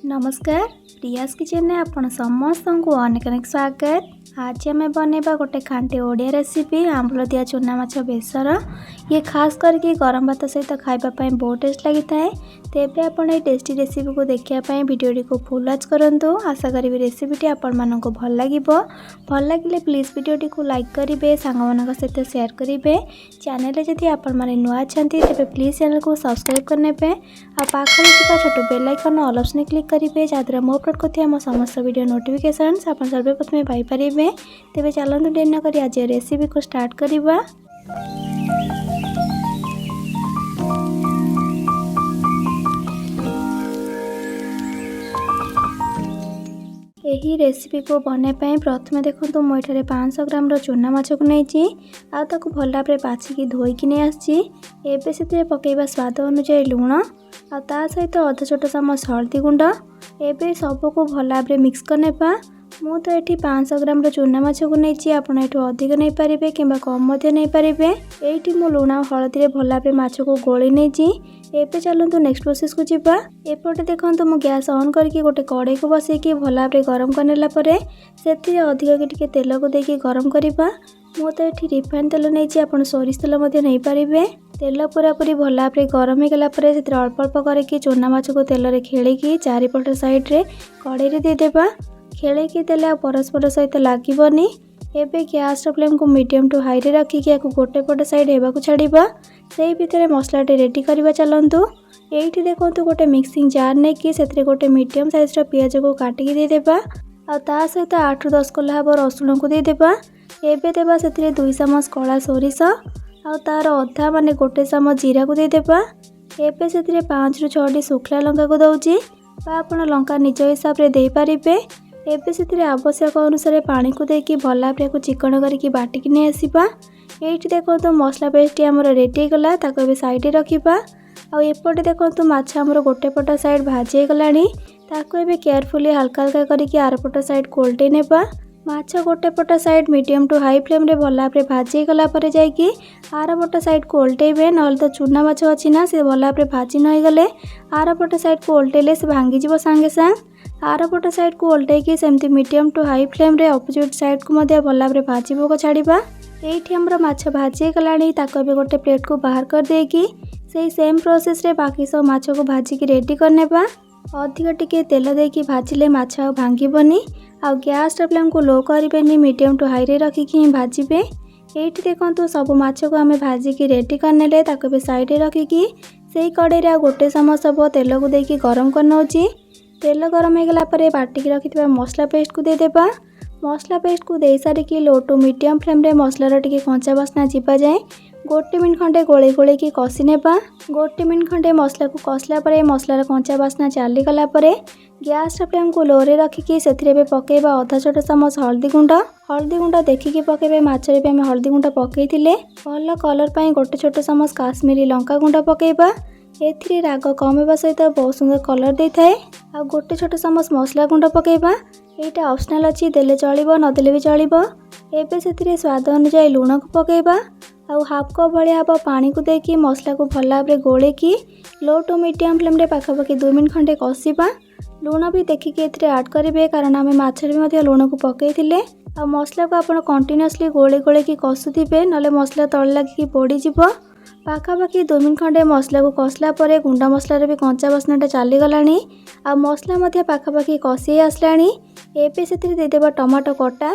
नमस्कार प्रियास किचन में आपण समस्त को अनेक अनेक स्वागत। आज आम बनवा गोटे खांटी ओडिया रेसिपी आंबुल दिया चुना माछा बेसर। ये खास करके गरम भात सहित खावाई बहुत टेस्ट लगी था। तेरे आप टेस्टी रेसिपी को देखापी भिडियो को फुल वॉच करूँ। आशा करी रेसिपी आपण मानक भल लगे प्लीज भिडियो को लाइक करेंगे, सांग सहित शेयर करेंगे। चैनल जदि आपण मैंने नुआ अच्छा तेज प्लीज चैनल को सब्सक्राइब करने पाखे छोट bell icon all option click करेंगे जहाँद्वारा मो अपलोड करते मो समस्त वीडियो नोटिफिकेशन आप सर्वप्रथम पाइपर। तेरे चलते डेरी न करी आज रेसिपी को स्टार्ट करवा। यही रेसिपी को बनवाई प्रथम देखो मुझे 500 ग्राम चुना माछ को नहीं आपको भल भाव बाछिकी धोईकी नहीं आसपे से पकेबा स्वाद अनुसार लुण आ सहित अधा छोट चामच हल्दी गुंड एवं सबको भल भाव मिक्स करने। मु तो ये 500 ग्राम चुना माछ को नहीं आप अधिक नहीं पारे कि कम नहीं पारे। ये मु लुण हलदी भल भाव माछ को गोली नहीं। एवं चलतु नेक्स्ट प्रोसेस को जीवा। एपटे देखो मु गैस ऑन करके गोटे कड़ाई को बसैकी भल भाव गरम करनेला से अधिक टे तेल को देकी गरम करवा। मु तो ये रिफाइन तेल नहीं आप सोरिष तेल नहीं पारे। तेल पूरापूरी भल भाव गरम होगला से अल्प अल्प करके चुना माछ को तेल में खेलिकी चारिपट साइड्रे कड़ाई देदेबा। खेलिकी देले परस्पर सहित लगनी। एबे गैस फ्लेम को मीडियम टू हाई रे रखिकी गोटे पट साइड होगा छाड़ा से भितर मसलाटे रेडी करवा। चलतु ये देखो गोटे मिक्सिंग जार नहीं कि से गोटे मीडियम साइज पियाज को काटिकी देदेबा आ सहित 8 ରୁ 10 कला हब रसुण को देदेबा। एबे देबा से 2 चामच कला सोरिष आ तार अधा माने गोटे चामच जीरा को देदेबा। एबे से 5 ରୁ 6 शुखला लंका को दौची आपण लंका निज हिसाब से दे पारिबे। एबे से आवश्यक अनुसार पानी को देकी भल भाव चिकन करके बाटिकी नहीं आसवा। ये देखो तो मसला पेस्ट आमर रेडी गला ताको साइड रखा। आउपटे देखो माछ आमर गोटे पट साइड भाजी गलानी ताको एबे केयरफुली हल्का हल्का करके आरपट साइड कोल्टे नेबा। माछ गोटे पट side medium to high flame रे भल भाव भाजी गला पर जाइकी आरपट साइड को ओल्टेबे। नल तो चुना माछ अच्छी ना से भल भाव भाजी नहीं गले आरपट साइड को ओल्टेले से भांगीज सांगे सांग। आरपट साइड को ओल्टेकी सेमती मीडियम टू हाई फ्लेम रे अपोजिट साइड को मध्य भल भाव भाजबो छाड़ा। ये आमर माछ भाजी गलानी ताको गोटे प्लेट को बाहर कर देकी से सेम प्रोसेस रे बाकी सब माछ को भाजिकी रेडी करने। अधिक टिके तेल देकी भाजिले माछ भांगीबनी आ गैस फ्लेम को लो करें मीडियम टू हाई रे रखिकी भाजबे। ये देखो सब माछ को आम भाजिकी रेडी करने ताको साइड रखिकी से कड़े आ गोटे चामच सब तेल को देकी गरम कर। तेल गरम होगला बाटिकी रखि मसला पेस्ट को देदेबा। मसला पेस्ट को दे सारिकी लो टू मीडियम फ्लेम रे मसलार टिके कंचा बास्ना जीवा जाए गोटे मिनट खंडे गोले गोले की कषि नेबा। गोटे मिनट खंडे मसला को कसला परे मसलार कंचा बास्ना चलीगला गैस फ्लेम को लो रे रखिकी से पकेबा अधा छोट चामच हल्दी गुंड देखिकी पकेबे। माछरे भी आम हल्दी गुंड पकईथिले भल कलर पाई गोटे छोट चामच काश्मीरी लंका गुंड पकेबा। एथिरे राग कम होगा सहित बहुत सुंदर कलर दे थाए। आ गोटे छोट चामच मसला गुंड पकेबा। एटा ऑप्शनल अच्छी देले चलिबो नदेले भी चलिबो। एबे से स्वाद अनुसार लुण को पकेबा आउ हाफ कप भाया हम पानी को देकी मसला को भल भाव गोलेकी लो टू मीडियम फ्लेम रे पाखापाखि 2 मिनट खंडे कषिबा। लुण भी देखिकी एथिरे ऐड करेंगे कारण आम माछरे भी लुण को पकईथिले। आ मसला को आप कंटिन्यूअसली गोले गोले की कषुवे ना मसला तले लगिकी पोड़ीजिव। पाखापाखि 2 मिनट खंडे मसला को कसला परे गुंडा मसलार भी कंचा बास्नाटा चलीगलानी आ मसला पाखापाखि कषि आसलानी। एबे से देदेबा टमाटो कटा।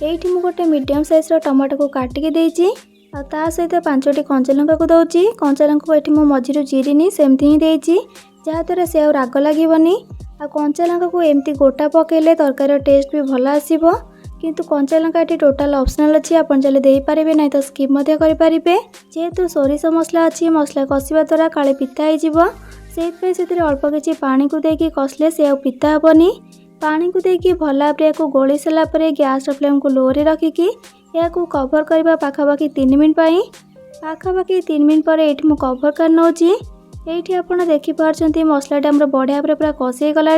ये मु गोटे मीडियम साइज टमाटो को काटिकी देइछि आ ता सहित 5टी कंचा लंका को दौची। कंचा लंका को ये मझिरू चिरीनी सेमती ही देइछि जहाँद्वारा से आ राग लगे। आ कंचा लंका को एमती गोटा पकेले तरकारी टेस्ट भी भल आसीबो किंतु कंचा लंका ये टोटाल ऑप्शनल अच्छी आप दे पारे ना तो स्किप करें। जेहेतु सोरिष मसला अच्छी मसला कषिबा द्वारा काले पिता से अल्प किसी पानी को देकी कसले से पिता हेनी। पानी को देकी भल भाव गोली सारा गैस फ्लेम को लो रे रखिकी कवर करवा पाखापाखि 3 मिनट पाखापाखि 3 मिनट पर ये कवर कर नौची। ये आप देखिपुं मसलाटा आम बढ़िया भाव पूरा कषि गला।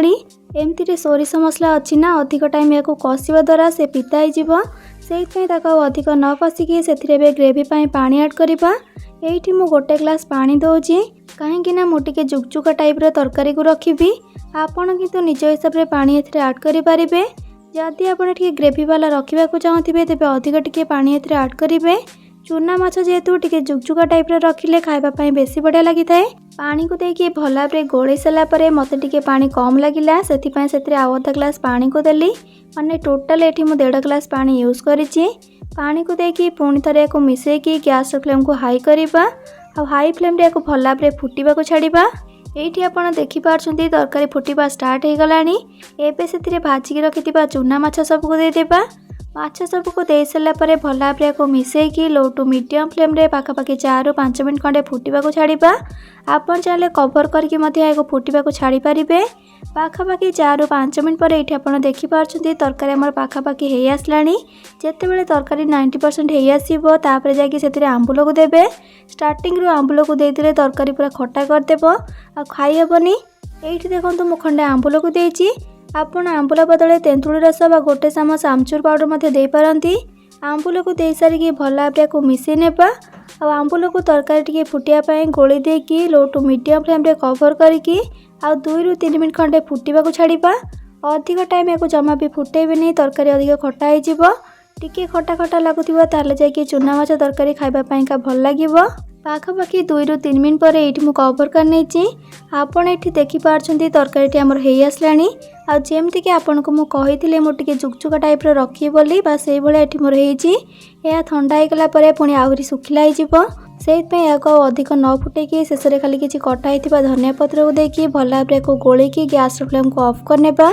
एमती सोरिष मसला अच्छी ना अधिक टाइम या कषिबा द्वारा से पिता से अधिक न कषिकी से ग्रेवी पानी ऐड करवा। ये मु गोटे ग्लास पानी दौची कहीं मुझे जुकजुका टाइप तरकारी को रखी आपण किंतु निज हिसाब से पानी एथिरे ऐड करि परिबे। जदि आपण टिके ग्रेवी वाला रखिबा को चाहथिबे तेबे अधिक टिके पानी एथिरे ऐड करिवे। चूना माछ जेहेतु टिके जुगजुगा टाइप रे रखिले खाइबा पई बेसी बढ़िया लागि थाए। पानी को देकी भल भाबरे गोळै सला परे मते टिके पानी कम लागिला सेति पई सेतिरे आधा ग्लास पानी को देली। माने टोटल एठी मु 1.5 ग्लास पानी यूज करिछि। पानी को देकी पुणी थरे को मिसै की गैस फ्लेम को हाई करिबा आ हाई फ्लेम रे को भल भाबरे फुटिबा को छाड़िबा। एठी आपण देखि पारछंती तरकारी फुटिबा स्टार्ट हे गलानी। एबे सेतिरे भाजी के रखितिबा चूना माछ सब को दे देबा। माछ सब को दे सला परे भल भाबरे को मिसै की लो टू मीडियम फ्लेम रे पाखापाखि 4 ରୁ 5 मिनिट खंडे फुटिबा को छाड़िबा। आपण चाहे कवर करके मध्य एको फुटिबा को छाड़ी पारिबे। पाखापाखि 4 ରୁ 5 मिनिट पर एठी आपण देखि पारछंती तरकारी हमर पाखापाखि हे आसलानी। जेते बेले तरकारी 90% हे आसीबो तापर जाकी सेतिरे आंबुल को देबे। स्टार्टिंग रो आंबुल को देइतिले तरकारी पूरा खट्टा कर देबो आ खाई हेबनी। एठी देखंतु मु खंडे आंबुल को देइची। आपण आंबुल बदले तेंतुली रस बा गोटे चामच आमचूर पाउडर मध्य देइ पारंती। आंबुल को देइ सारी भल भाबरे को मिसै नेबा आ आंबुल को तरकारी टिके फुटिया पई गोळी देकी लो टू मीडियम फ्लेम रे कवर करिकी आ 2 ରୁ 3 मिनिट खंडे फुटिबा को छाड़िबा। अधिक टाइम एको जमा भी फुटेबेनी तरकारी अधिक खट्टा हे जिवो। टिके खट्टा खट्टा लागुथिबो ताले जाकी चूना माछ तरकारी खाइबा पई का भल लागिवो। पाखापाखि 2 ରୁ 3 मिनिट पर एठी मु कवर कर नेची। आपण एठी देखि पारछंती तरकारीटी हमर हेई आसलानी। आ जेमति कि आपण को मु कहिथिले मु टिके जुगजुगा टाइप रे रखी बोली बा सेई भले एठी मोर हेईची। या ठंडा हे गला परे पुनी आउरी सुखिला हे जिवो। सेइत पे याको अधिक न फुटे की शेष रे खाली किछि कटा हेतिबा धनिया पत्र को देकी भल भाबरे को गोळी की गैस फ्लेम को ऑफ करनेबा।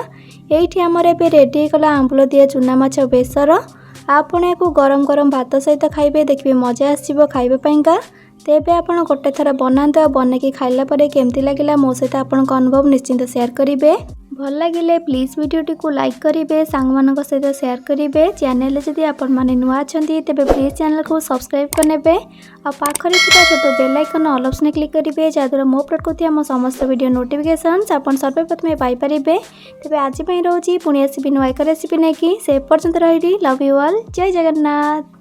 एठी हमर एबे रेडी गला आंबुल दिया चूना माछ बेसर। आपण याको गरम गरम भात सहित खाइबे देखबे मजा आसीबो खाइबे पईका। तेबे आपण गोटे थर बनांतो बनेकी खाइला परे केमती लागिला मो सहित आपण अनुभव निश्चिंत शेयर करिवे। भल लागिले प्लीज वीडियोटी को लाइक करिवे सांग मानक सहित शेयर करिवे। चैनल जदि आपण माने नुआ अछंती तेबे प्लीज चैनल को सब्सक्राइब करनेबे आ पाखरे थिबा छोटो bell icon all option click करिवे जादर मो अपलोड करथिया मो समस्त वीडियो नोटिफिकेशंस आपण सर्वप्रथमे पाई परिबे। तेबे आज पई रहउची पुनी आसीबि नुआ रेसिपी नेकी से पर्यंत रहिली। Love you all. जय जगन्नाथ।